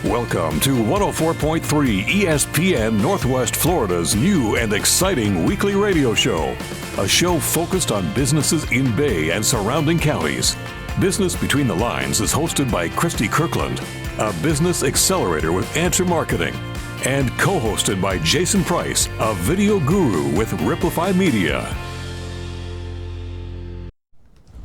Welcome to 104.3 ESPN Northwest Florida's new and exciting weekly radio show. A show focused on businesses in Bay and surrounding counties. Business Between the Lines is hosted by Christy Kirkland, a business accelerator with Answer Marketing, and co-hosted by Jason Price, a video guru with Riplify Media.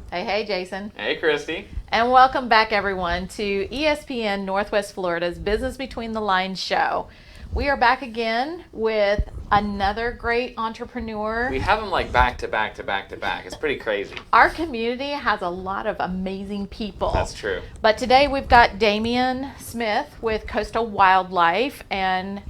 Hey, Jason. Hey, Christy. And welcome back, everyone, to ESPN Northwest Florida's Business Between the Lines show. We are back again with another great entrepreneur. We have them like back to back to back to back. It's pretty crazy. Our community has a lot of amazing people. That's true. But today we've got Demian Smith with Coastal Wildlife, and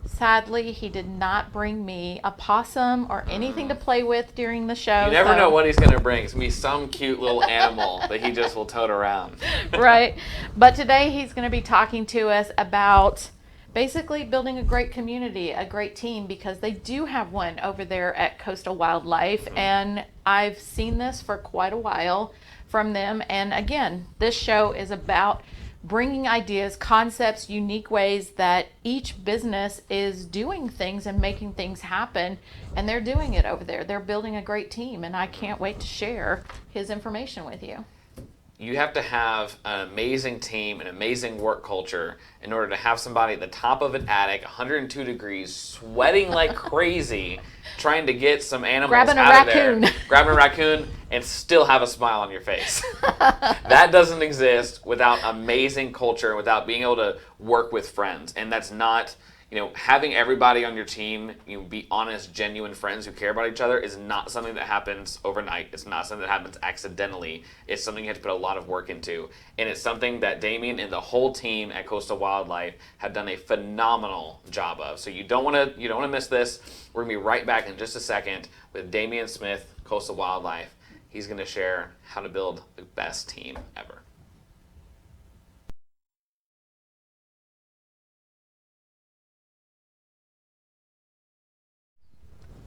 sadly, he did not bring me a possum or anything to play with during the show. You never know what he's going to bring. It's going to be some cute little animal that he just will tote around. Right. But today he's going to be talking to us about basically building a great community, a great team, because they do have one over there at Coastal Wildlife. And I've seen this for quite a while from them. And again, this show is about bringing ideas, concepts, unique ways that each business is doing things and making things happen, and they're doing it over there. They're building a great team, and I can't wait to share his information with you. You have to have an amazing team, an amazing work culture in order to have somebody at the top of an attic, 102 degrees, sweating like crazy, trying to get some animals out of there. Grabbing a raccoon, and still have a smile on your face. That doesn't exist without amazing culture, without being able to work with friends. And that's not, having everybody on your team, be honest, genuine friends who care about each other is not something that happens overnight. It's not something that happens accidentally. It's something you have to put a lot of work into. And it's something that Demian and the whole team at Coastal Wildlife have done a phenomenal job of. So you don't want to miss this. We're going to be right back in just a second with Demian Smith, Coastal Wildlife. He's going to share how to build the best team ever.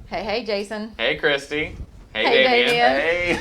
Hey, Jason. Hey, Christy. Hey, Demian. Hey.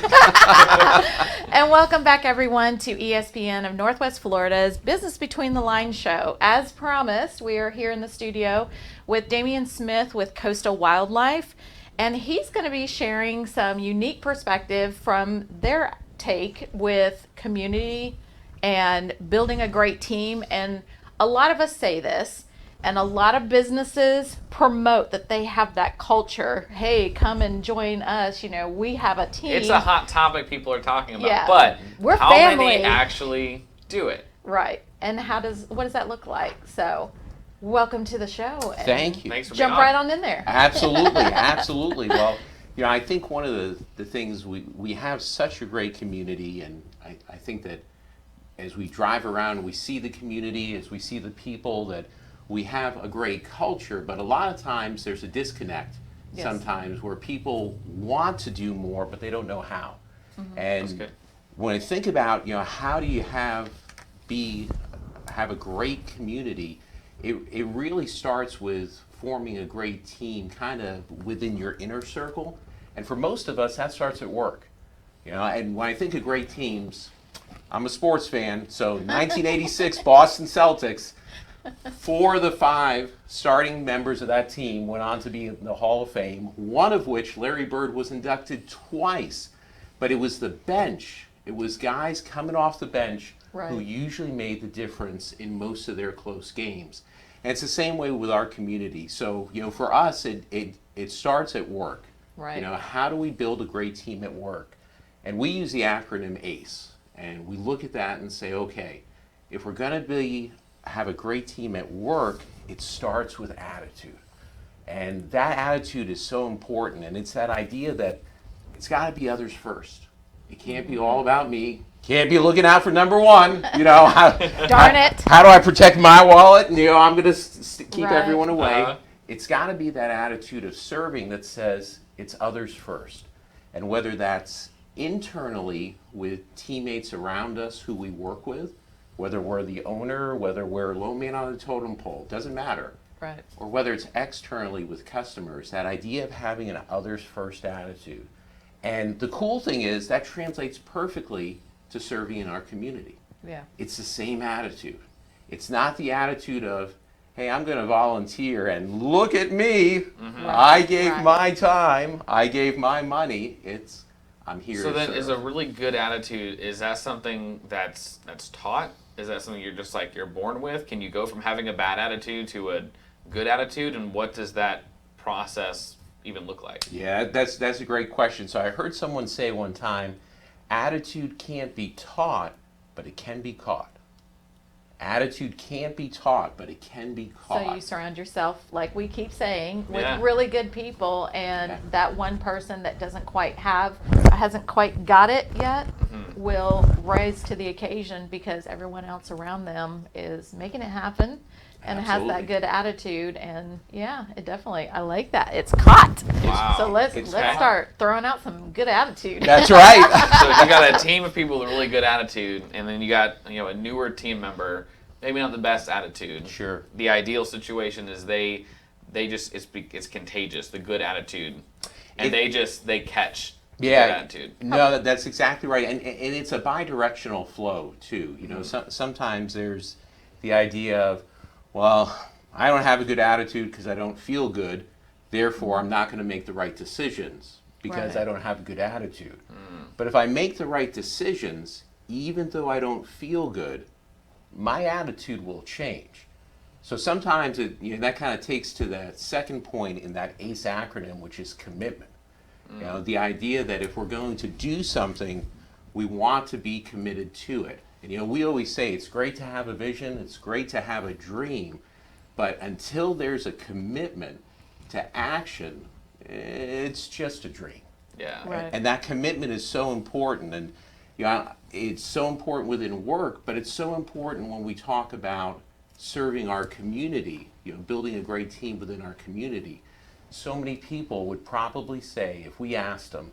And welcome back, everyone, to ESPN of Northwest Florida's Business Between the Lines show. As promised, we are here in the studio with Demian Smith with Coastal Wildlife, and he's going to be sharing some unique perspective from their take with community and building a great team. And a lot of us say this, and a lot of businesses promote that they have that culture. Hey, come and join us. We have a team. It's a hot topic people are talking about. Yeah. But We're how family. many actually do it? Right. And what does that look like? So welcome to the show. Thank you. Thanks for being Jump right on in there. Absolutely, absolutely. Well, I think one of the things we have such a great community, and I think that as we drive around, we see the community, as we see the people, that we have a great culture, but a lot of times there's a disconnect. Yes. Sometimes where people want to do more, but they don't know how. Mm-hmm. And when I think about, how do you have a great community, it really starts with forming a great team kind of within your inner circle. And for most of us, that starts at work. And when I think of great teams, I'm a sports fan, so 1986 Boston Celtics, 4 of the 5 starting members of that team went on to be in the Hall of Fame, one of which, Larry Bird, was inducted twice. But it was the bench. It was guys coming off the bench who usually made the difference in most of their close games. And it's the same way with our community. So, for us, it starts at work. Right. How do we build a great team at work? And we use the acronym ACE. And we look at that and say, okay, if we're going to have a great team at work, it starts with attitude. And that attitude is so important. And it's that idea that it's got to be others first. It can't be all about me. Can't be looking out for number one. Darn it. How do I protect my wallet? And, I'm going to keep everyone away. Uh-huh. It's got to be that attitude of serving that says it's others first. And whether that's internally with teammates around us who we work with, whether we're the owner, whether we're low man on the totem pole, doesn't matter. Right. Or whether it's externally with customers, that idea of having an others first attitude. And the cool thing is that translates perfectly to serving in our community. Yeah. It's the same attitude. It's not the attitude of, hey, I'm going to volunteer and look at me. Mm-hmm. I gave my time. I gave my money. It's, I'm here So to then serve. is a really good attitude, is that something that's taught? Is that something you're just like you're born with? Can you go from having a bad attitude to a good attitude? And what does that process even look like? Yeah, that's a great question. So I heard someone say one time, attitude can't be taught, but it can be caught. Attitude can't be taught, but it can be caught. So you surround yourself, like we keep saying, with Yeah. really good people, and Yeah. that one person that hasn't quite got it yet will rise to the occasion because everyone else around them is making it happen and has Absolutely. that good attitude. And yeah, it definitely, I like that. It's caught. Wow. So let's It's let's caught. start throwing out some good attitude. That's right. So you got a team of people with really good attitude, and then you got a newer team member, maybe not the best attitude. Sure. The ideal situation is they just it's contagious, the good attitude, and they catch the good attitude. No, that's exactly right, and it's a bi-directional flow too. Sometimes there's the idea of, well, I don't have a good attitude because I don't feel good, therefore I'm not going to make the right decisions because Right. I don't have a good attitude. But if I make the right decisions, even though I don't feel good, my attitude will change. So sometimes that kind of takes to that second point in that ACE acronym, which is commitment. The idea that if we're going to do something, we want to be committed to it. And we always say it's great to have a vision, it's great to have a dream, but until there's a commitment to action, it's just a dream. Yeah. Right. And that commitment is so important. And it's so important within work, but it's so important when we talk about serving our community, building a great team within our community. So many people would probably say, if we asked them,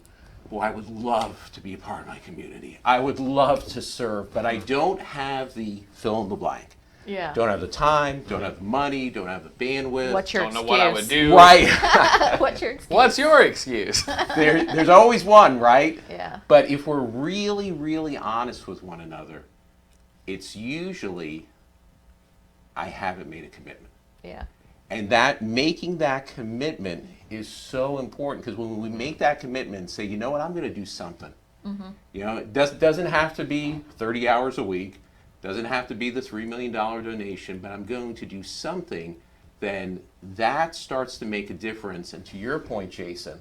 well, I would love to be a part of my community. I would love to serve, but I don't have the fill in the blank. Yeah. Don't have the time, don't have the money, don't have the bandwidth. What's your Don't know excuse? what I would do. Right. What's your excuse? What's your excuse? There's always one, right? Yeah. But if we're really, really honest with one another, it's usually, I haven't made a commitment. Yeah. And that making that commitment is so important, because when we make that commitment and say, you know what, I'm going to do something. It doesn't have to be 30 hours a week, doesn't have to be the $3 million donation, but I'm going to do something, then that starts to make a difference. And to your point, Jason,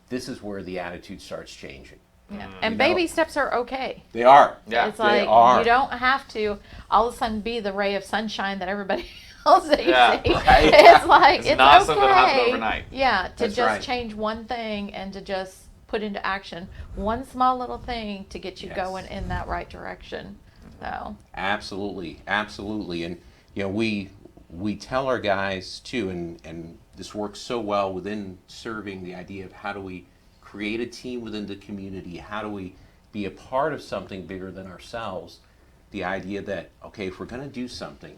this is where the attitude starts changing. Yeah. And baby steps are okay. They are. Yeah. It's like are. you don't have to all of a sudden be the ray of sunshine that everybody else that you Yeah. see. Right. It's like it's not okay. something that happened overnight. Yeah, to That's just right. change one thing and to just put into action one small little thing to get you Yes. going in that right direction. So Absolutely, absolutely. And we tell our guys too, and this works so well within serving, the idea of how do we create a team within the community, how do we be a part of something bigger than ourselves, the idea that, okay, if we're going to do something,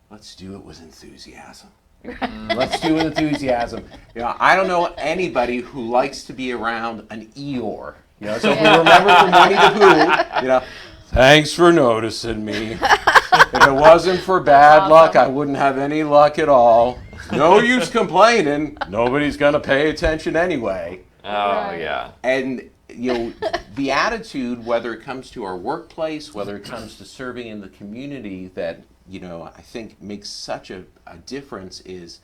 let's do it with enthusiasm. Let's do it with enthusiasm. I don't know anybody who likes to be around an Eeyore. So if we remember from Winnie the Pooh, thanks for noticing me. If it wasn't for bad awesome. luck, I wouldn't have any luck at all. No use complaining. Nobody's going to pay attention anyway. Oh, Right. yeah. And the attitude, whether it comes to our workplace, whether it comes to serving in the community, that I think makes such a difference is,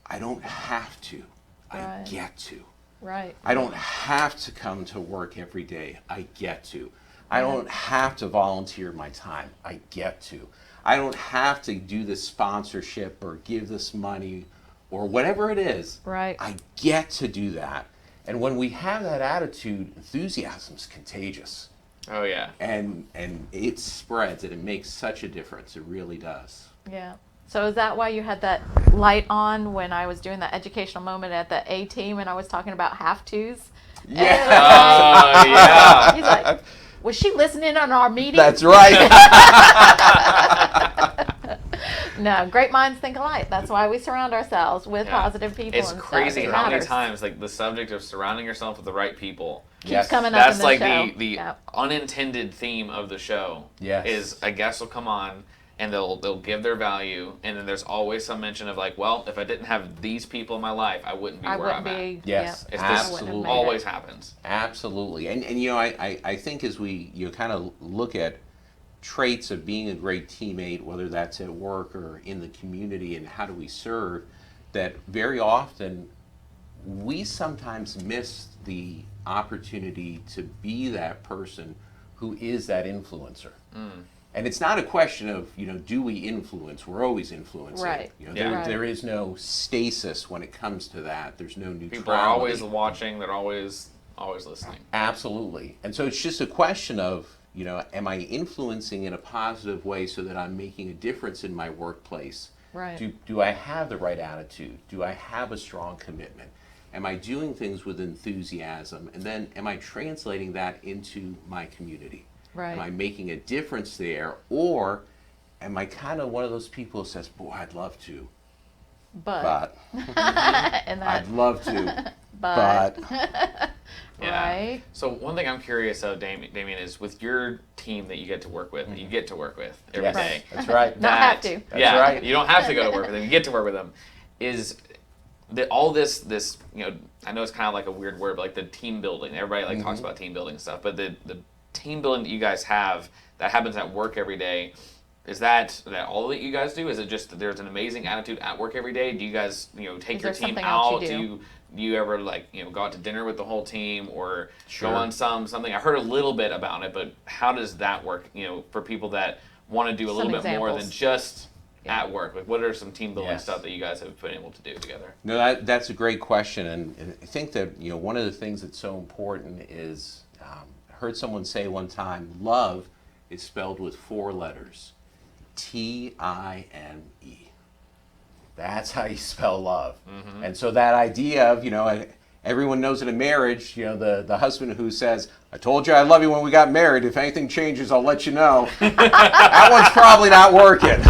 I don't have to, I Right. get to. right. I don't have to come to work every day, I get to. I don't have to volunteer my time, I get to. I don't have to do this sponsorship or give this money or whatever it is. Right. I get to do that. And when we have that attitude, enthusiasm's contagious. Oh, yeah. And it spreads, and it makes such a difference. It really does. Yeah. So is that why you had that light on when I was doing that educational moment at the A team and I was talking about have-tos? Yeah. Oh, yeah. He's like, was she listening on our meeting? That's right. No, great minds think alike. That's why we surround ourselves with Yeah. positive people. It's and stuff. crazy It how many matters. times, like, the subject of surrounding yourself with the right people, Keeps Yes. coming up in that's the like show. the Yeah. unintended theme of the show. Yes. Is a guest will come on, and they'll give their value, and then there's always some mention of like, well, if I didn't have these people in my life, I wouldn't be where I'm at. Yes, It's absolutely. always happens. Absolutely. And I think as we kind of look at traits of being a great teammate, whether that's at work or in the community, and how do we serve, that very often we sometimes miss the opportunity to be that person who is that influencer. And it's not a question of, do we influence? We're always influencing. Right. There is no stasis when it comes to that. There's no neutrality. People are always watching. They're always listening. Absolutely. And so it's just a question of, am I influencing in a positive way so that I'm making a difference in my workplace? Right. Do I have the right attitude? Do I have a strong commitment? Am I doing things with enthusiasm? And then am I translating that into my community? Right. Am I making a difference there? Or am I kind of one of those people who says, boy, I'd love to. But. And I'd love to. But. Yeah. Right. So one thing I'm curious of, Damian, is with your team that you get to work with, every day. That's right. Not have to. That's right. You don't have to go to work with them. You get to work with them. Is all this I know it's kind of like a weird word, but like the team building. Everybody talks about team building and stuff, but the team building that you guys have that happens at work every day, is that all that you guys do? Is it just that there's an amazing attitude at work every day? Do you guys take your team out? Do you ever go out to dinner with the whole team or go on something? I heard a little bit about it, but how does that work? For people that want to do a little bit more than just at work. Like, what are some team building stuff that you guys have been able to do together? No, that's a great question, and I think that one of the things that's so important is I heard someone say one time, love is spelled with 4 letters, Time. That's how you spell love. And so that idea of everyone knows in a marriage, the husband who says, I told you I love you when we got married. If anything changes, I'll let you know. That one's probably not working.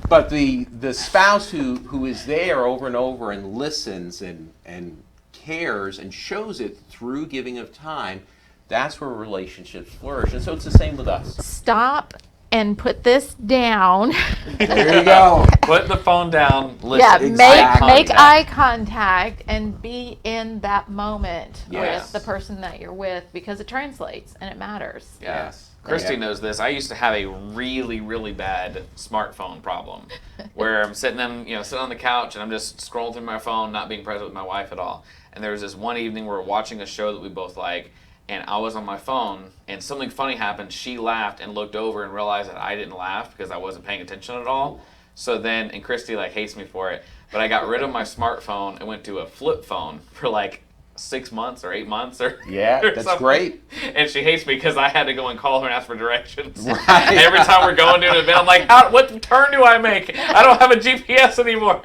But the spouse who is there over and over and listens and cares and shows it through giving of time, that's where relationships flourish. And so it's the same with us. Stop and put this down. There you go. Put the phone down. Listen. Make eye contact and be in that moment with the person that you're with, because it translates and it matters. Yes. Christy knows this. I used to have a really, really bad smartphone problem where I'm sitting on the couch and I'm just scrolling through my phone, not being present with my wife at all. And there was this one evening we were watching a show that we both like, and I was on my phone and something funny happened. She laughed and looked over and realized that I didn't laugh because I wasn't paying attention at all. So then, and Christy hates me for it, but I got rid of my smartphone and went to a flip phone for 6 months or 8 months or that's something. Great. And she hates me because I had to go and call her and ask for directions. Right. Every time we're going to an event, I'm like, what turn do I make? I don't have a GPS anymore.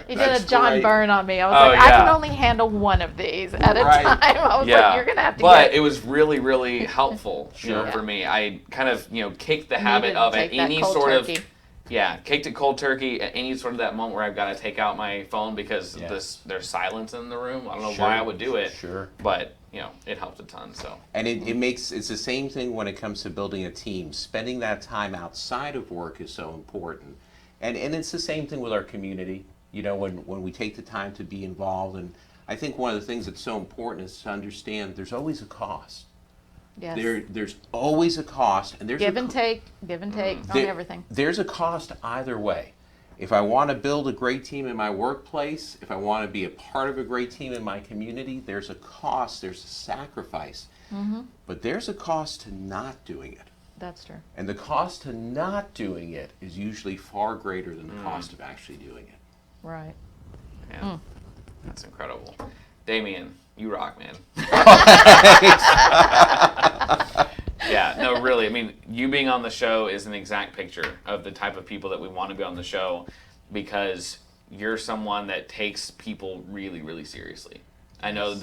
You did a John Byrne on me. I was I can only handle one of these at a time. I was like, you're going to have to But it was really, really helpful for me. I kind of, kicked the habit of at any sort of... Yeah, kicked it cold turkey at any sort of that moment where I've got to take out my phone because there's silence in the room. I don't know why I would do it. But, it helped a ton. So. And it's the same thing when it comes to building a team. Spending that time outside of work is so important. And it's the same thing with our community, when we take the time to be involved. And I think one of the things that's so important is to understand there's always a cost. Yes. There's always a cost, and there's give and take on everything. There's a cost either way. If I want to build a great team in my workplace, if I want to be a part of a great team in my community, there's a cost, there's a sacrifice. But there's a cost to not doing it. That's true. And the cost to not doing it is usually far greater than the cost of actually doing it. Right. Yeah. That's incredible. Damian, you rock, man. Yeah, no, really. I mean, you being on the show is an exact picture of the type of people that we want to be on the show, because you're someone that takes people really, really seriously. I know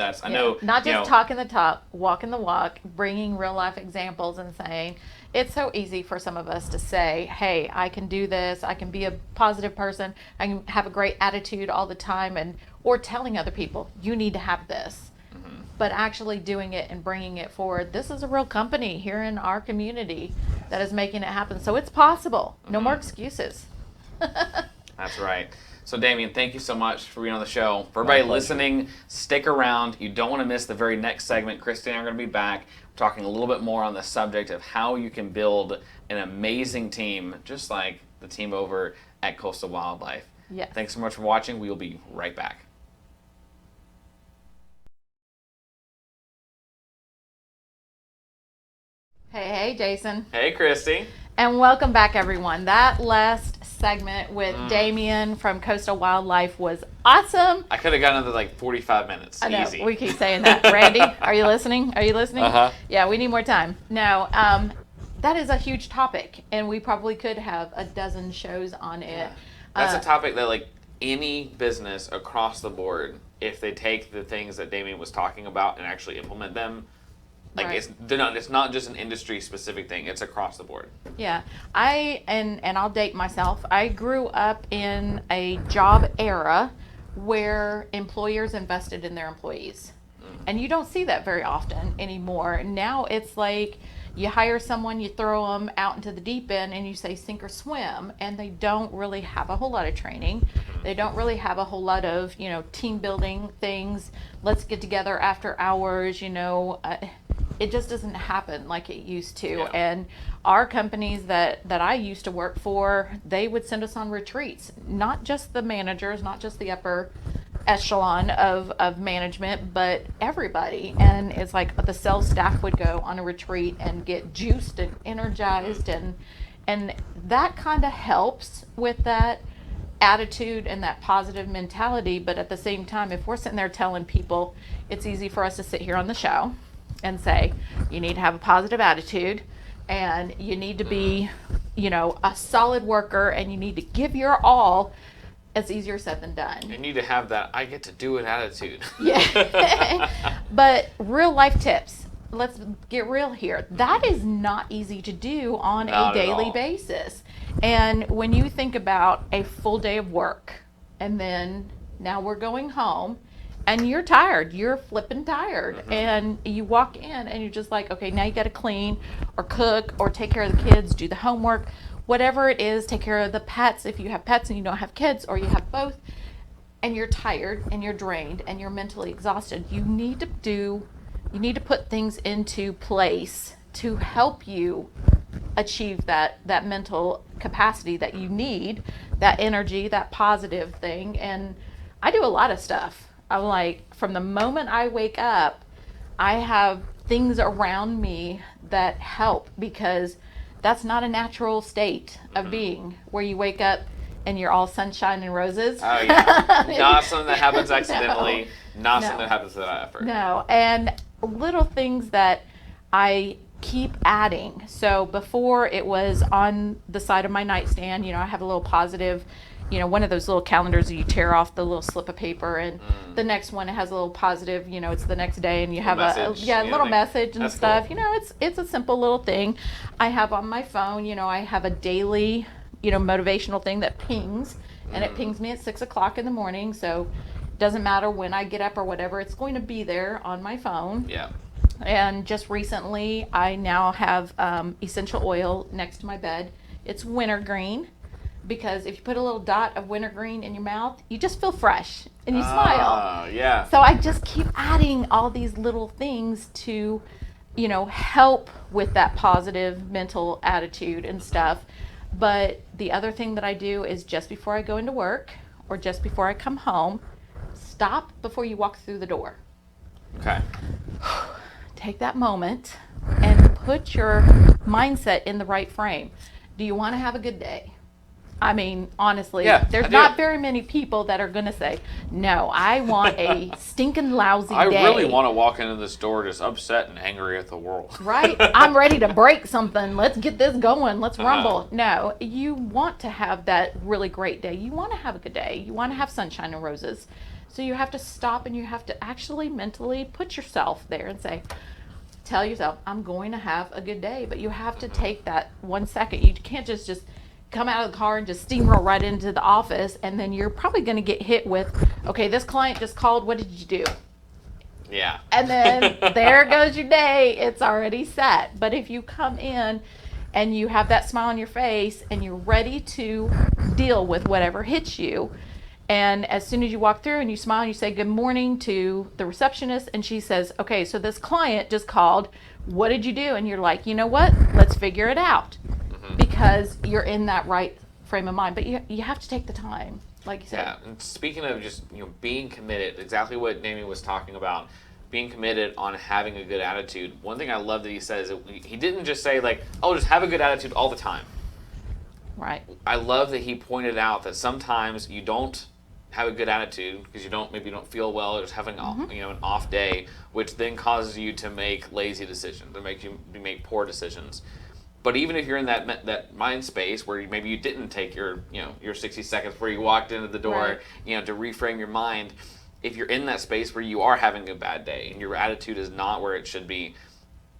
not just talking the talk, walking the walk, bringing real life examples and saying, it's so easy for some of us to say, hey, I can do this, I can be a positive person, I can have a great attitude all the time, or telling other people, you need to have this. But actually doing it and bringing it forward. This is a real company here in our community. that is making it happen. So it's possible. No more excuses. That's right. So, Demian, thank you so much for being on the show. For everybody listening, stick around. You don't want to miss the very next segment. Christy and I are going to be back talking a little bit more on the subject of how you can build an amazing team, just like the team over at Coastal Wildlife. Yes. Thanks so much for watching. We will be right back. Hey, Jason. Hey, Christy. And welcome back, everyone. That last segment with Demian from Coastal Wildlife was awesome. I could have gotten another 45 minutes. I know, Easy. we keep saying that. Randy, are you listening? Are you listening? Uh-huh. Yeah, we need more time. No, that is a huge topic, and we probably could have a dozen shows on it. Yeah. That's a topic that any business across the board, if they take the things that Demian was talking about and actually implement them, Right. it's not just an industry specific thing, it's across the board. Yeah, and I'll date myself. I grew up in a job era where employers invested in their employees. And you don't see that very often anymore. Now it's like you hire someone, you throw them out into the deep end, and you say sink or swim, and they don't really have a whole lot of training. They don't really have a whole lot of, team building things. Let's get together after hours, it just doesn't happen like it used to. Yeah. And our companies that I used to work for, they would send us on retreats, not just the managers, not just the upper echelon of management, but everybody. And it's like the sales staff would go on a retreat and get juiced and energized, and that kind of helps with that attitude and that positive mentality. But at the same time, if we're sitting there telling people, it's easy for us to sit here on the show and say, you need to have a positive attitude, and you need to be, a solid worker, and you need to give your all. It's easier said than done. You need to have that I get to do it attitude. Yeah. But real life tips. Let's get real here. That is not easy to do on Not a at daily all. basis. And when you think about a full day of work, and then now we're going home, and you're tired, you're flipping tired, and you walk in and you're just like, okay, now you got to clean or cook or take care of the kids, do the homework, whatever it is, take care of the pets if you have pets and you don't have kids, or you have both, and you're tired and you're drained and you're mentally exhausted. You need to put things into place to help you achieve that mental capacity that you need, that energy, that positive thing. And I do a lot of stuff. I'm like, from the moment I wake up, I have things around me that help, because that's not a natural state of being, where you wake up and you're all sunshine and roses. Oh, yeah. Not something that happens accidentally. Not No. something that happens without effort. No, and little things that I keep adding. So before, it was on the side of my nightstand, I have a little positive, one of those little calendars that you tear off the little slip of paper, and the next one, it has a little positive, it's the next day, and you have a little message and That's stuff. cool. It's a simple little thing. I have on my phone, I have a daily, motivational thing that pings, and it pings me at 6:00 in the morning. So it doesn't matter when I get up or whatever, it's going to be there on my phone. Yeah. And just recently, I now have essential oil next to my bed. It's wintergreen, because if you put a little dot of wintergreen in your mouth, you just feel fresh and you smile. Oh, yeah. So I just keep adding all these little things to, help with that positive mental attitude and stuff. But the other thing that I do is, just before I go into work or just before I come home, stop before you walk through the door. Okay. Take that moment and put your mindset in the right frame. Do you want to have a good day? I mean, honestly, Yeah, there's I not do. very many people that are going to say, no, I want a stinking lousy I day. really want to walk into this door just upset and angry at the world. Right? I'm ready to break something. Let's get this going. Let's Uh-huh. rumble. No, you want to have that really great day. You want to have a good day. You want to have sunshine and roses. So you have to stop, and you have to actually mentally put yourself there and say, tell yourself, I'm going to have a good day. But you have to take that 1 second. You can't just come out of the car and just steamroll right into the office, and then you're probably going to get hit with, okay, this client just called, what did you do? Yeah. And then there goes your day. It's already set. But if you come in and you have that smile on your face and you're ready to deal with whatever hits you. And as soon as you walk through and you smile and you say good morning to the receptionist, and she says, okay, so this client just called, what did you do? And you're like, you know what, let's figure it out, because you're in that right frame of mind. But you have to take the time, like you said. Yeah, and speaking of just being committed, exactly what Damian was talking about, being committed on having a good attitude. One thing I love that he says, he didn't just say like, oh, just have a good attitude all the time. Right. I love that he pointed out that sometimes you don't have a good attitude because maybe you don't feel well, or just having an off day, which then causes you to make lazy decisions, to make you make poor decisions. But even if you're in that mind space where maybe you didn't take your 60 seconds before you walked into the door, to reframe your mind, if you're in that space where you are having a bad day and your attitude is not where it should be,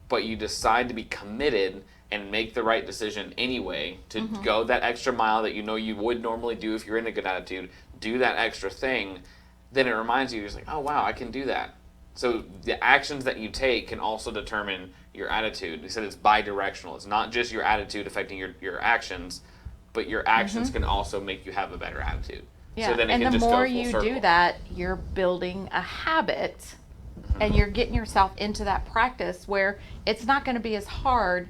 but you decide to be committed and make the right decision anyway, to go that extra mile that you would normally do if you're in a good attitude, do that extra thing, then it reminds you, you're just like, oh wow, I can do that. So the actions that you take can also determine your attitude. He said it's bi-directional. It's not just your attitude affecting your actions, but your actions can also make you have a better attitude. Yeah, So then and it can the just more go full you circle. do that, you're building a habit, and you're getting yourself into that practice where it's not going to be as hard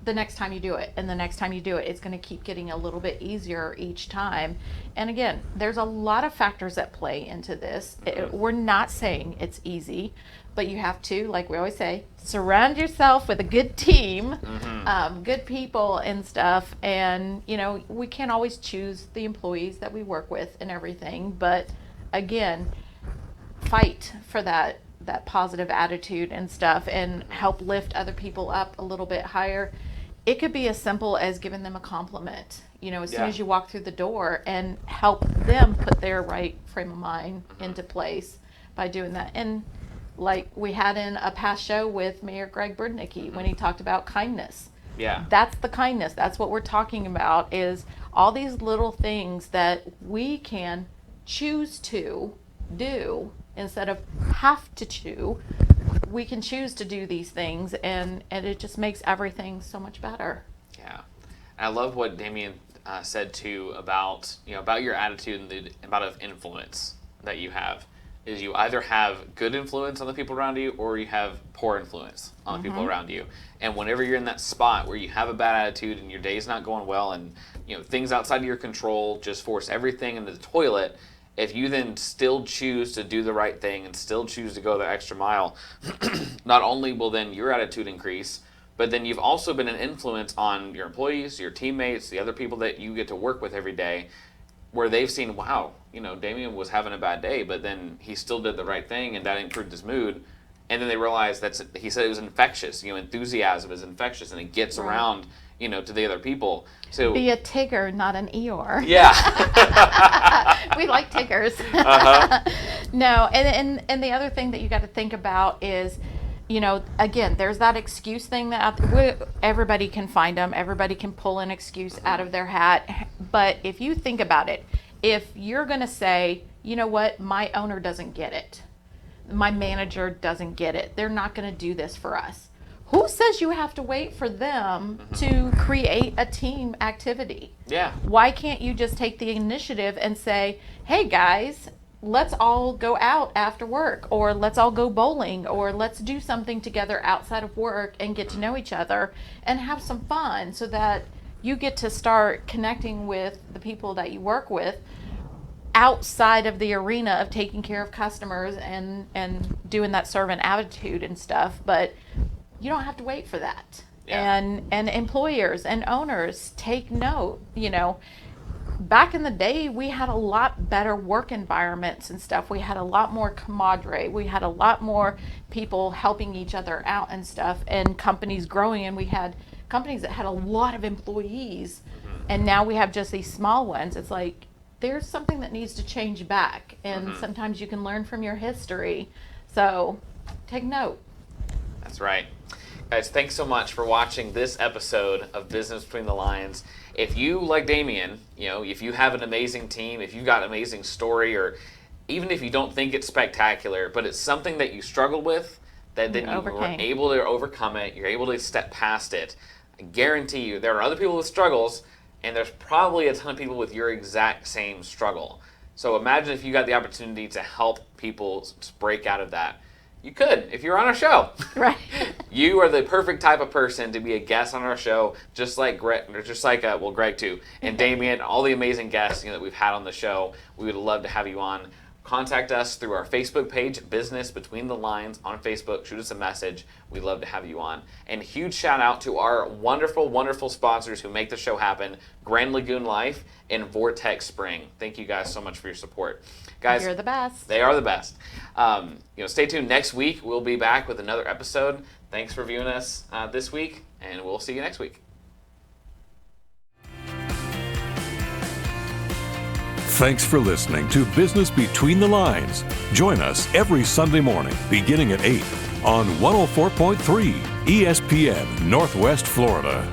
the next time you do it, and the next time you do it, it's going to keep getting a little bit easier each time. And again, there's a lot of factors that play into this. We're not saying it's easy, but you have to, like we always say, surround yourself with a good team, good people and stuff. And we can't always choose the employees that we work with and everything, but again, fight for that positive attitude and stuff, and help lift other people up a little bit higher. It could be as simple as giving them a compliment, as soon as you walk through the door, and help them put their right frame of mind into place by doing that. And like we had in a past show with Mayor Greg Brudnicki, when he talked about kindness. Yeah. That's the kindness. That's what we're talking about, is all these little things that we can choose to do instead of have to chew. We can choose to do these things, and it just makes everything so much better. Yeah, and I love what Damian said too about your attitude and the amount of influence that you have. Is you either have good influence on the people around you, or you have poor influence on the people around you. And whenever you're in that spot where you have a bad attitude and your day's not going well, and things outside of your control just force everything into the toilet, if you then still choose to do the right thing and still choose to go the extra mile, not only will then your attitude increase, but then you've also been an influence on your employees, your teammates, the other people that you get to work with every day, where they've seen, wow, Damian was having a bad day, but then he still did the right thing, and that improved his mood. And then they realized he said it was infectious. Enthusiasm is infectious, and it gets around, to the other people. So be a Tigger, not an Eeyore. Yeah. We like Tiggers. No, and the other thing that you got to think about is, again, there's that excuse thing that everybody can find them. Everybody can pull an excuse out of their hat. But if you think about it, if you're going to say, you know what, my owner doesn't get it, my manager doesn't get it, they're not going to do this for us. Who says you have to wait for them to create a team activity? Yeah. Why can't you just take the initiative and say, hey guys, let's all go out after work, or let's all go bowling, or let's do something together outside of work and get to know each other and have some fun, so that you get to start connecting with the people that you work with outside of the arena of taking care of customers and doing that servant attitude and stuff. But you don't have to wait for that. Yeah. And employers and owners take note. Back in the day, we had a lot better work environments and stuff. We had a lot more camaraderie. We had a lot more people helping each other out and stuff, and companies growing. And we had companies that had a lot of employees, and now we have just these small ones. It's like, there's something that needs to change back, and sometimes you can learn from your history. So take note. That's right. Guys, thanks so much for watching this episode of Business Between the Lines. If you, like Damian, if you have an amazing team, if you've got an amazing story, or even if you don't think it's spectacular, but it's something that you struggle with, that then you were able to overcome it, you're able to step past it, I guarantee you there are other people with struggles, and there's probably a ton of people with your exact same struggle. So imagine if you got the opportunity to help people break out of that. You could, if you're on our show. Right. You are the perfect type of person to be a guest on our show, just like Greg, Greg too, and Demian, all the amazing guests that we've had on the show. We would love to have you on. Contact us through our Facebook page, Business Between the Lines on Facebook. Shoot us a message. We'd love to have you on. And huge shout out to our wonderful, wonderful sponsors who make the show happen, Grand Lagoon Life and Vortex Spring. Thank you guys so much for your support. Guys, you're the best. They are the best. Stay tuned. Next week, we'll be back with another episode. Thanks for viewing us this week, and we'll see you next week. Thanks for listening to Business Between the Lines. Join us every Sunday morning beginning at 8 on 104.3 ESPN Northwest Florida.